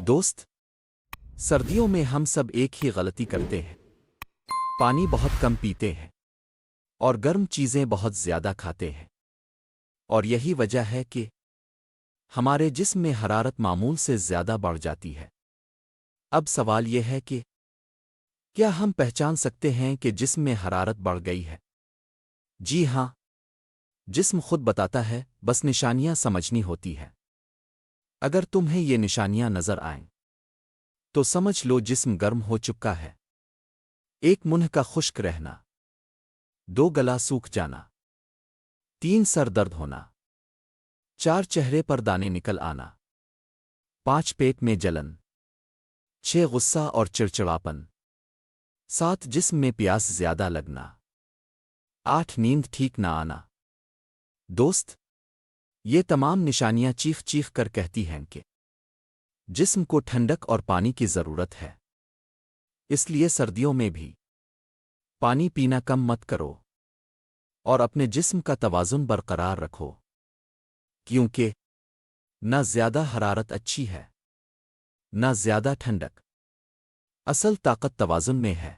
دوست، سردیوں میں ہم سب ایک ہی غلطی کرتے ہیں، پانی بہت کم پیتے ہیں اور گرم چیزیں بہت زیادہ کھاتے ہیں، اور یہی وجہ ہے کہ ہمارے جسم میں حرارت معمول سے زیادہ بڑھ جاتی ہے۔ اب سوال یہ ہے کہ کیا ہم پہچان سکتے ہیں کہ جسم میں حرارت بڑھ گئی ہے؟ جی ہاں، جسم خود بتاتا ہے، بس نشانیاں سمجھنی ہوتی ہے۔ اگر تمہیں یہ نشانیاں نظر آئیں تو سمجھ لو جسم گرم ہو چکا ہے۔ 1 منہ کا خشک رہنا، 2 گلا سوکھ جانا، 3 سر درد ہونا، 4 چہرے پر دانے نکل آنا، 5 پیٹ میں جلن، 6 غصہ اور چڑچڑاپن، 7 جسم میں پیاس زیادہ لگنا، 8 نیند ٹھیک نہ آنا۔ دوست، یہ تمام نشانیاں چیخ چیخ کر کہتی ہیں کہ جسم کو ٹھنڈک اور پانی کی ضرورت ہے۔ اس لیے سردیوں میں بھی پانی پینا کم مت کرو اور اپنے جسم کا توازن برقرار رکھو، کیونکہ نہ زیادہ حرارت اچھی ہے نہ زیادہ ٹھنڈک۔ اصل طاقت توازن میں ہے۔